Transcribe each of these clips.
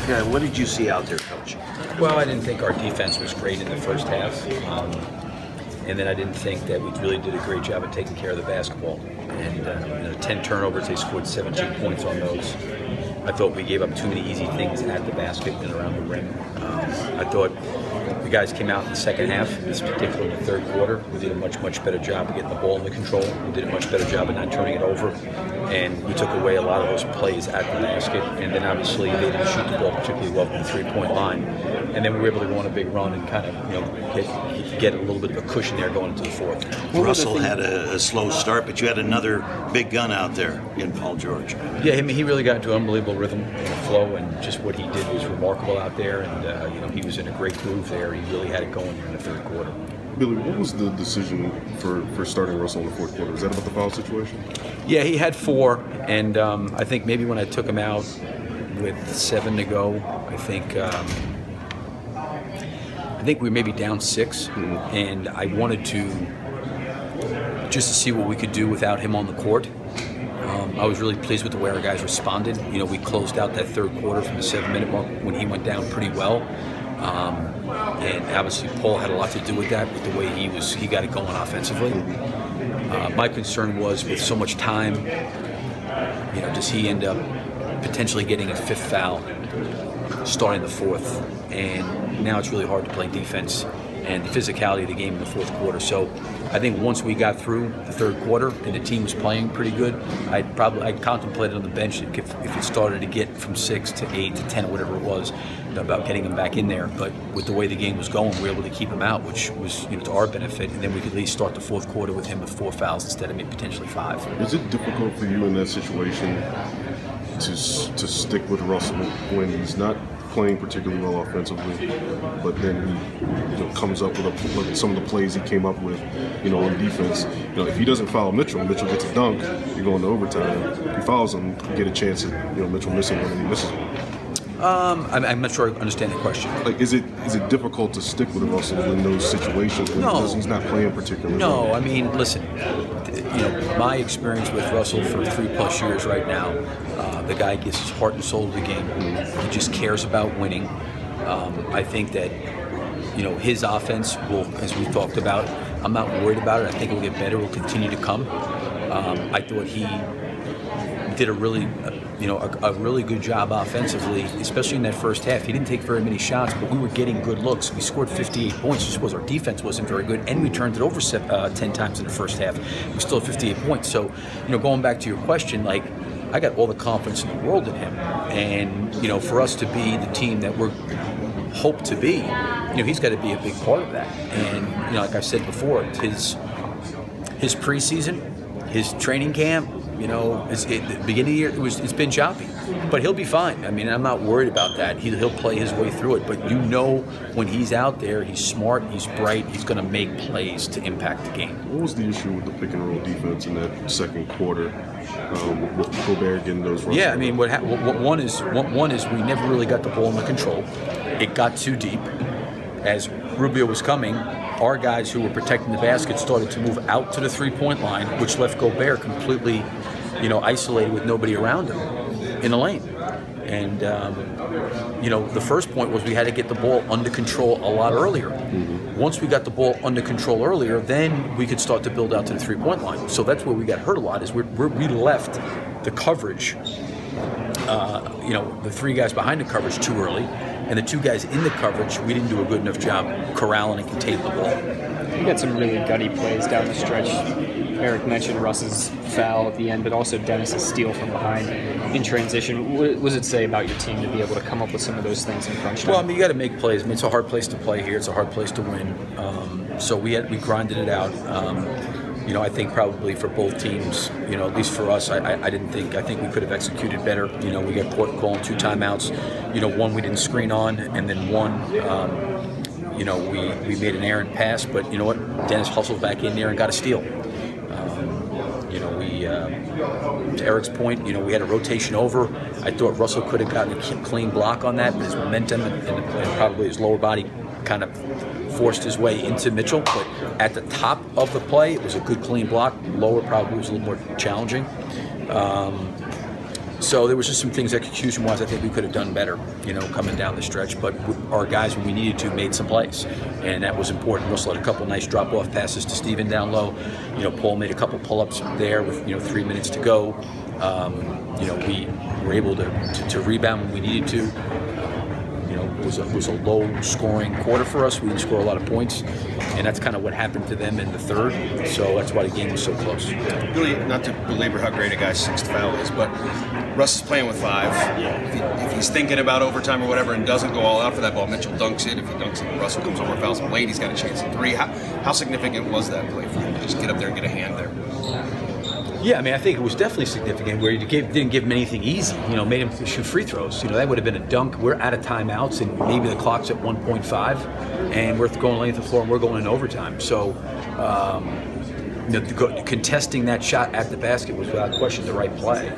What did you see out there, Coach? Well, I didn't think our defense was great in the first half. And then I didn't think that we really did a great job of taking care of the basketball. And 10 turnovers, they scored 17 points on those. I thought we gave up too many easy things at the basket and around the rim. I thought the guys came out in the second half, particularly in the third quarter. We did a much better job of getting the ball under control. We did a much better job of not turning it over. And we took away a lot of those plays at the basket. And then obviously they didn't shoot the ball particularly well from the three-point line. And then we were able to go on a big run and kind of get a little bit of a cushion there going into the fourth. Russell had a slow start, but you had another big gun out there in Paul George. Yeah, I mean, he really got into an unbelievable rhythm and flow, and just what he did was remarkable out there. And he was in a great groove there. He really had it going in the third quarter. Billy, what was the decision for starting Russell in the fourth quarter? Was that about the foul situation? Yeah, he had 4, and I think maybe when I took him out with 7 to go, I think we were maybe down 6, and I wanted to just to see what we could do without him on the court. I was really pleased with the way our guys responded. We closed out that third quarter from the 7-minute mark when he went down pretty well. And obviously Paul had a lot to do with that, with the way he got it going offensively. My concern was with so much time, does he end up potentially getting a 5th foul starting the fourth? And now it's really hard to play defense and the physicality of the game in the fourth quarter. So I think once we got through the third quarter and the team was playing pretty good, I'd contemplated on the bench if it started to get from 6 to 8 to 10 or whatever it was, about getting him back in there. But with the way the game was going, we were able to keep him out, which was to our benefit, and then we could at least start the fourth quarter with him with 4 fouls instead of maybe potentially 5. Is it difficult for you in that situation to stick with Russell when he's not playing particularly well offensively, but then he comes up with some of the plays he came up with, on defense? If he doesn't foul Mitchell gets a dunk, you go into overtime. If he fouls him, you get a chance at Mitchell missing one and he misses one. I'm not sure I understand the question. Like, is it difficult to stick with Russell in those situations because he's not playing particularly well? No, I mean, listen, my experience with Russell for 3+ years right now, the guy gives his heart and soul to the game. He just cares about winning. I think that, his offense will, as we talked about, I'm not worried about it. I think it will get better. It will continue to come. I thought he did a really good job offensively, especially in that first half. He didn't take very many shots, but we were getting good looks. We scored 58 points just because our defense wasn't very good, and we turned it over 10 times in the first half. We still had 58 points. So, going back to your question, I got all the confidence in the world in him, and for us to be the team that we're hoped to be, he's got to be a big part of that. And like I said before, his preseason, his training camp, at the beginning of the year, it's been choppy, but he'll be fine. I mean, I'm not worried about that. He'll play his way through it. But when he's out there, he's smart, he's bright, he's going to make plays to impact the game. What was the issue with the pick and roll defense in that second quarter with Gobert getting those runs? Yeah, I mean, one is we never really got the ball under control. It got too deep. As Rubio was coming, our guys who were protecting the basket started to move out to the three-point line, which left Gobert completely, isolated with nobody around him in the lane. And, the first point was we had to get the ball under control a lot earlier. Mm-hmm. Once we got the ball under control earlier, then we could start to build out to the three-point line. So that's where we got hurt a lot, is we left the coverage, the 3 guys behind the coverage too early, and the 2 guys in the coverage, we didn't do a good enough job corralling and containing the ball. You got some really gutty plays down the stretch. Eric mentioned Russ's foul at the end, but also Dennis's steal from behind in transition. What does it say about your team to be able to come up with some of those things in crunch time? Well, I mean, you got to make plays. I mean, it's a hard place to play here. It's a hard place to win. So we grinded it out. I think probably for both teams, at least for us, I think we could have executed better. We got calling 2 timeouts. One we didn't screen on, and then one, we made an errant pass. But you know what? Dennis hustled back in there and got a steal. To Eric's point, we had a rotation over. I thought Russell could have gotten a clean block on that, but his momentum and probably his lower body kind of forced his way into Mitchell. But at the top of the play, it was a good clean block. Lower probably was a little more challenging. So there was just some things execution-wise I think we could have done better, coming down the stretch. But our guys, when we needed to, made some plays, and that was important. Russell had a couple nice drop-off passes to Steven down low. Paul made a couple pull-ups there with 3 minutes to go. We were able to rebound when we needed to. It was a low-scoring quarter for us. We didn't score a lot of points, and that's kind of what happened to them in the third. So that's why the game was so close. Really, not to belabor how great a guy's sixth foul is, but Russ is playing with 5. If he's thinking about overtime or whatever and doesn't go all out for that ball, Mitchell dunks it. If he dunks it, Russell comes over, fouls him late. He's got a chance at 3. How significant was that play for him to just get up there and get a hand there? Yeah, I think it was definitely significant where you didn't give him anything easy. Made him shoot free throws. That would have been a dunk. We're out of timeouts, and maybe the clock's at 1.5, and we're going length of floor, and we're going in overtime. So, contesting that shot at the basket was without question the right play.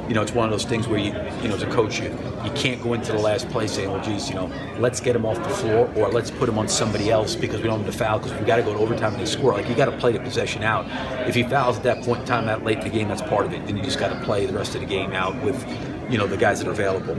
It's one of those things where as a coach, you can't go into the last play saying, well, geez, let's get him off the floor or let's put him on somebody else because we don't have to foul because we've got to go to overtime and they score. You got to play the possession out. If he fouls at that point in time out late in the game, that's part of it. Then you just got to play the rest of the game out with, the guys that are available.